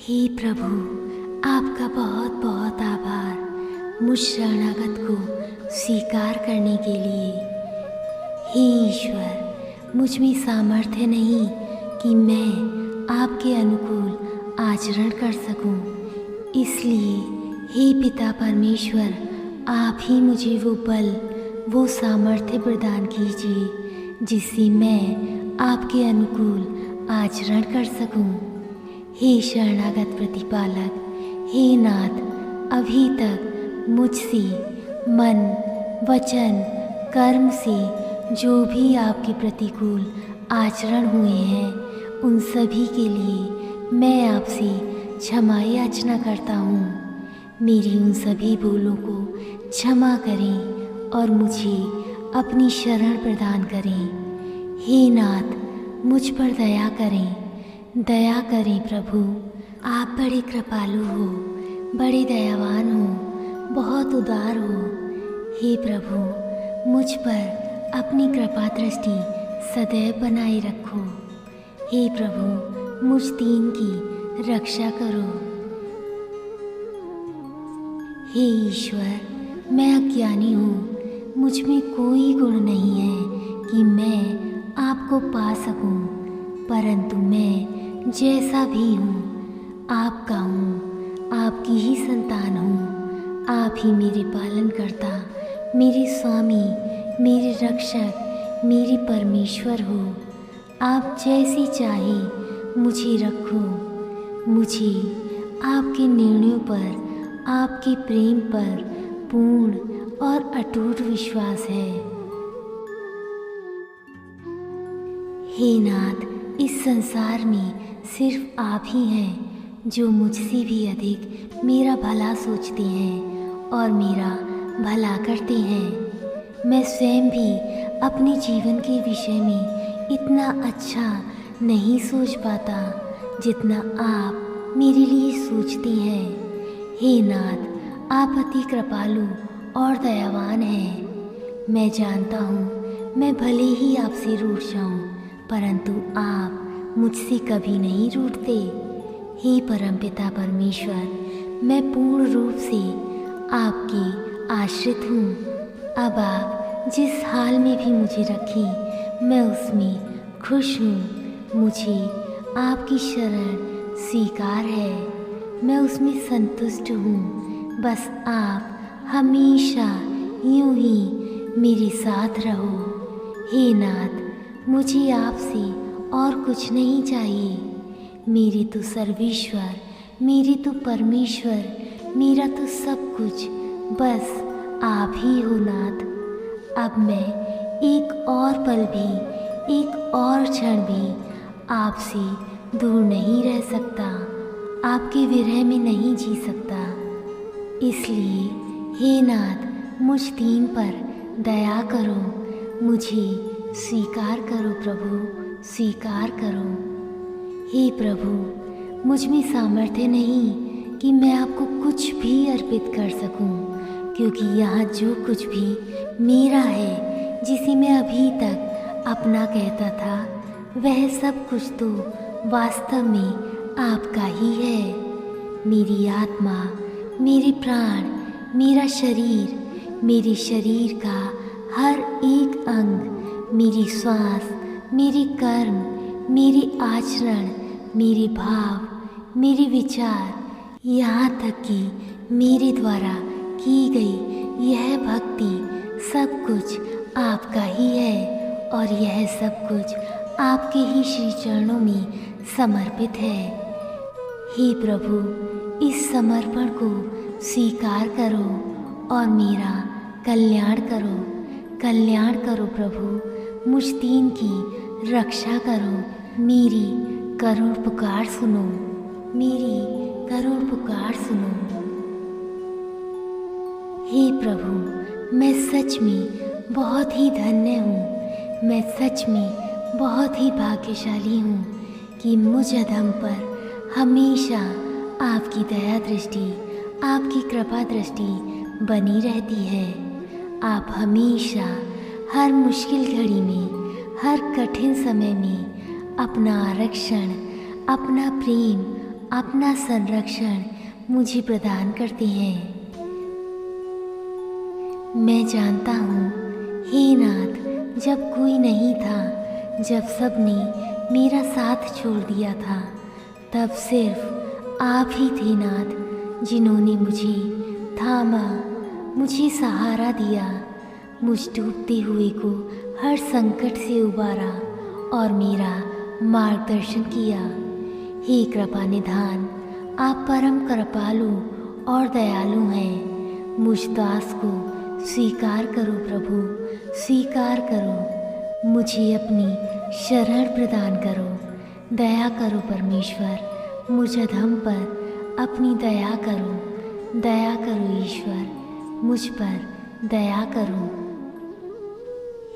हे प्रभु, आपका बहुत बहुत आभार मुझ शरणागत को स्वीकार करने के लिए। हे ईश्वर, मुझ में सामर्थ्य नहीं कि मैं आपके अनुकूल आचरण कर सकूं। इसलिए हे पिता परमेश्वर, आप ही मुझे वो बल, वो सामर्थ्य प्रदान कीजिए जिससे मैं आपके अनुकूल आचरण कर सकूं। हे शरणागत प्रतिपालक, हे नाथ, अभी तक मुझसे मन, वचन, कर्म से जो भी आपके प्रतिकूल आचरण हुए हैं, उन सभी के लिए मैं आपसे क्षमा याचना करता हूँ। मेरी उन सभी भूलों को क्षमा करें और मुझे अपनी शरण प्रदान करें। हे नाथ, मुझ पर दया करें, दया करें प्रभु। आप बड़े कृपालु हो, बड़े दयावान हो, बहुत उदार हो। हे प्रभु, मुझ पर अपनी कृपा दृष्टि सदैव बनाए रखो। हे प्रभु, मुझ दीन की रक्षा करो। हे ईश्वर, मैं अज्ञानी हूँ, मुझ में कोई गुण नहीं है कि मैं आपको पा सकूं, परंतु मैं जैसा भी हूँ आपका हूँ, आपकी ही संतान हूँ। आप ही मेरे पालनकर्ता, मेरे स्वामी, मेरे रक्षक, मेरे परमेश्वर हो। आप जैसी चाहे मुझे रखो। मुझे आपके निर्णयों पर, आपके प्रेम पर पूर्ण और अटूट विश्वास है। हे नाथ, इस संसार में सिर्फ आप ही हैं जो मुझसे भी अधिक मेरा भला सोचते हैं और मेरा भला करते हैं। मैं स्वयं भी अपने जीवन के विषय में इतना अच्छा नहीं सोच पाता जितना आप मेरे लिए सोचते हैं। हे नाथ, आप अति कृपालु और दयावान हैं। मैं जानता हूँ मैं भले ही आपसे रूठ जाऊँ, परंतु आप मुझसे कभी नहीं रूठते। हे परमपिता परमेश्वर, मैं पूर्ण रूप से आपके आश्रित हूँ। अब आप जिस हाल में भी मुझे रखें, मैं उसमें खुश हूँ। मुझे आपकी शरण स्वीकार है, मैं उसमें संतुष्ट हूँ। बस आप हमेशा यूं ही मेरे साथ रहो। हे नाथ, मुझे आपसे और कुछ नहीं चाहिए। मेरे तो सर्वेश्वर, मेरे तो परमेश्वर, मेरा तो सब कुछ बस आप ही हो नाथ। अब मैं एक और पल भी, एक और क्षण भी आपसे दूर नहीं रह सकता, आपके विरह में नहीं जी सकता। इसलिए हे नाथ, मुझ दीन पर दया करो, मुझे स्वीकार करो प्रभु, स्वीकार करो। हे प्रभु, मुझ में सामर्थ्य नहीं कि मैं आपको कुछ भी अर्पित कर सकूं, क्योंकि यहाँ जो कुछ भी मेरा है, जिसे मैं अभी तक अपना कहता था, वह सब कुछ तो वास्तव में आपका ही है। मेरी आत्मा, मेरे प्राण, मेरा शरीर, मेरे शरीर का हर एक अंग, मेरी श्वास, मेरे कर्म, मेरे आचरण, मेरे भाव, मेरे विचार, यहाँ तक कि मेरे द्वारा की गई यह भक्ति, सब कुछ आपका ही है और यह सब कुछ आपके ही श्री चरणों में समर्पित है। हे प्रभु, इस समर्पण को स्वीकार करो और मेरा कल्याण करो, कल्याण करो प्रभु। मुझ दीन की रक्षा करो, मेरी करुण पुकार सुनो, मेरी करुण पुकार सुनो। हे प्रभु, मैं सच में बहुत ही धन्य हूँ, मैं सच में बहुत ही भाग्यशाली हूँ कि मुझ अधम पर हमेशा आपकी दया दृष्टि, आपकी कृपा दृष्टि बनी रहती है। आप हमेशा हर मुश्किल घड़ी में, हर कठिन समय में अपना आरक्षण, अपना प्रेम, अपना संरक्षण मुझे प्रदान करते हैं। मैं जानता हूँ हे नाथ, जब कोई नहीं था, जब सबने मेरा साथ छोड़ दिया था, तब सिर्फ आप ही थे नाथ, जिन्होंने मुझे थामा, मुझे सहारा दिया, मुझ डूबते हुए को हर संकट से उबारा और मेरा मार्गदर्शन किया। हे कृपा निधान, आप परम कृपालु और दयालु हैं। मुझ दास को स्वीकार करो प्रभु, स्वीकार करो। मुझे अपनी शरण प्रदान करो। दया करो परमेश्वर, मुझ अधम पर अपनी दया करो। दया करो ईश्वर, मुझ पर दया करो।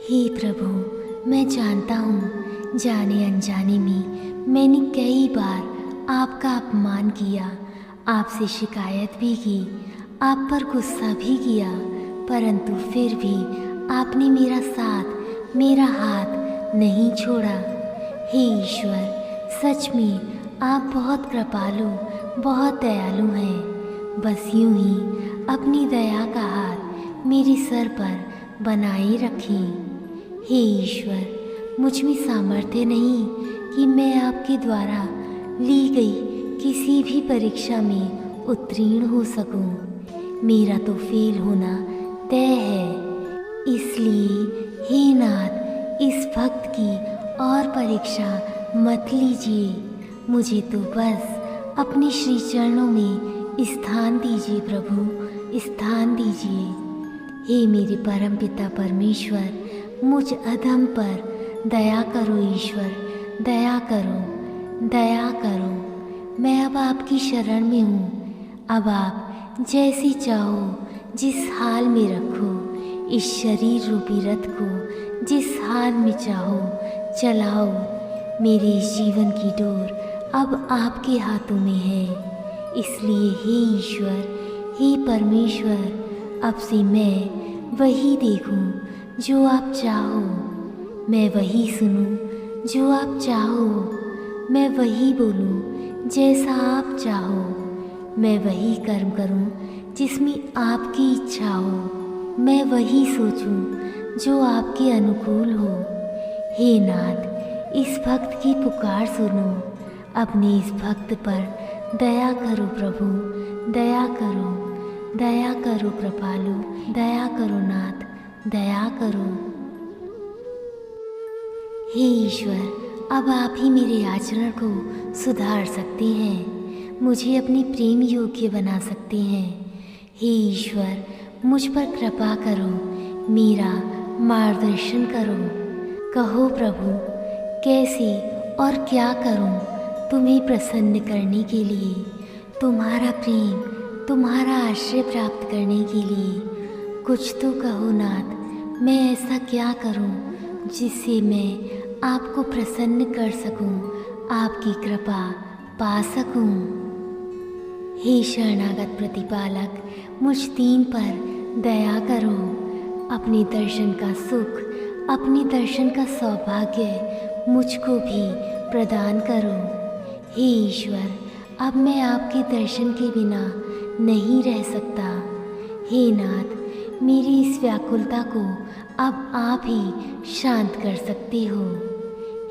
हे प्रभु, मैं जानता हूँ जाने अनजाने में मैंने कई बार आपका अपमान किया, आपसे शिकायत भी की, आप पर गुस्सा भी किया, परंतु फिर भी आपने मेरा साथ, मेरा हाथ नहीं छोड़ा। हे ईश्वर, सच में आप बहुत कृपालु, बहुत दयालु हैं। बस यूं ही अपनी दया का हाथ मेरे सर पर बनाए रखें। हे ईश्वर, मुझ में सामर्थ्य नहीं कि मैं आपके द्वारा ली गई किसी भी परीक्षा में उत्तीर्ण हो सकूं। मेरा तो फेल होना तय है। इसलिए हे नाथ, इस भक्त की और परीक्षा मत लीजिए। मुझे तो बस अपने श्री चरणों में स्थान दीजिए प्रभु, स्थान दीजिए। हे मेरे परम पिता परमेश्वर, मुझ अधम पर दया करो ईश्वर, दया करो, दया करो। मैं अब आपकी शरण में हूँ। अब आप जैसी चाहो, जिस हाल में रखो, इस शरीर रूपी रथ को जिस हाल में चाहो चलाओ। मेरे इस जीवन की डोर अब आपके हाथों में है। इसलिए हे ईश्वर, हे परमेश्वर, अब से मैं वही देखूं जो आप चाहो, मैं वही सुनूं जो आप चाहो, मैं वही बोलूं जैसा आप चाहो, मैं वही कर्म करूं जिसमें आपकी इच्छा हो, मैं वही सोचूं जो आपके अनुकूल हो। हे नाथ, इस भक्त की पुकार सुनो। अपने इस भक्त पर दया करो प्रभु, दया करो, दया करो कृपालु, दया करो नाथ, दया करो। हे ईश्वर, अब आप ही मेरे आचरण को सुधार सकते हैं, मुझे अपने प्रेम योग्य बना सकते हैं। हे ईश्वर, मुझ पर कृपा करो, मेरा मार्गदर्शन करो। कहो प्रभु, कैसे और क्या करूं तुम्हें प्रसन्न करने के लिए, तुम्हारा प्रेम, तुम्हारा आश्रय प्राप्त करने के लिए। कुछ तो कहो नाथ, मैं ऐसा क्या करूं जिससे मैं आपको प्रसन्न कर सकूं, आपकी कृपा पा सकूं। हे शरणागत प्रतिपालक, मुझ दीन पर दया करो। अपने दर्शन का सुख, अपने दर्शन का सौभाग्य मुझको भी प्रदान करो। हे ईश्वर, अब मैं आपके दर्शन के बिना नहीं रह सकता। हे नाथ, मेरी इस व्याकुलता को अब आप ही शांत कर सकते हो।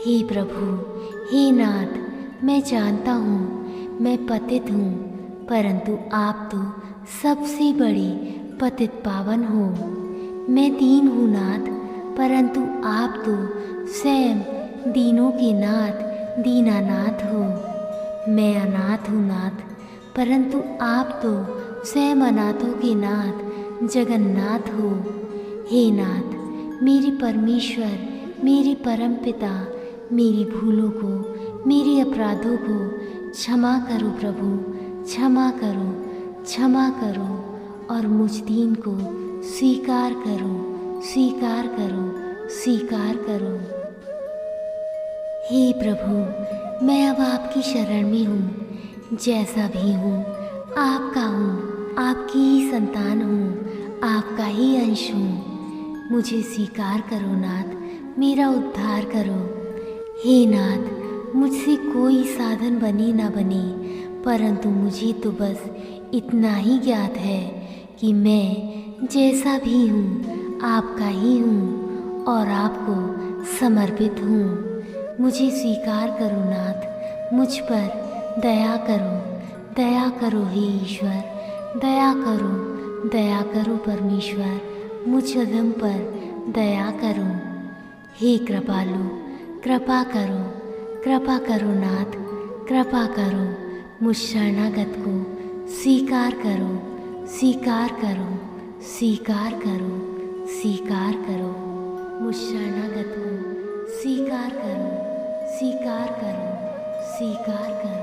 हे प्रभु, हे नाथ, मैं जानता हूँ मैं पतित हूँ, परंतु आप तो सबसे बड़े पतित पावन हो। मैं दीन हूँ नाथ, परंतु आप तो स्वयं दीनों के नाथ, दीनानाथ हो। मैं अनाथ हूँ नाथ, परंतु आप तो स्वयं अनाथों के नाथ, जगन्नाथ हो। हे नाथ, मेरे परमेश्वर, मेरे परम पिता, मेरी भूलों को, मेरे अपराधों को क्षमा करो प्रभु, क्षमा करो, क्षमा करो और मुझ दीन को स्वीकार करो, स्वीकार करो, स्वीकार करो। हे प्रभु, मैं अब आपकी शरण में हूँ। जैसा भी हूँ आपका हूँ, आपकी ही संतान हूँ, आपका ही अंश हूँ। मुझे स्वीकार करो नाथ, मेरा उद्धार करो। हे नाथ, मुझसे कोई साधन बने ना बने, परंतु मुझे तो बस इतना ही ज्ञात है कि मैं जैसा भी हूँ आपका ही हूँ और आपको समर्पित हूँ। मुझे स्वीकार करो नाथ, मुझ पर दया करो हे ईश्वर, दया करो परमेश्वर, मुझ अधम पर दया करो। हे कृपालु, कृपा करो नाथ, कृपा करो। मुझ शरणागत को स्वीकार करो, स्वीकार करो। मुझ शरणागत को स्वीकार करो, स्वीकार करो।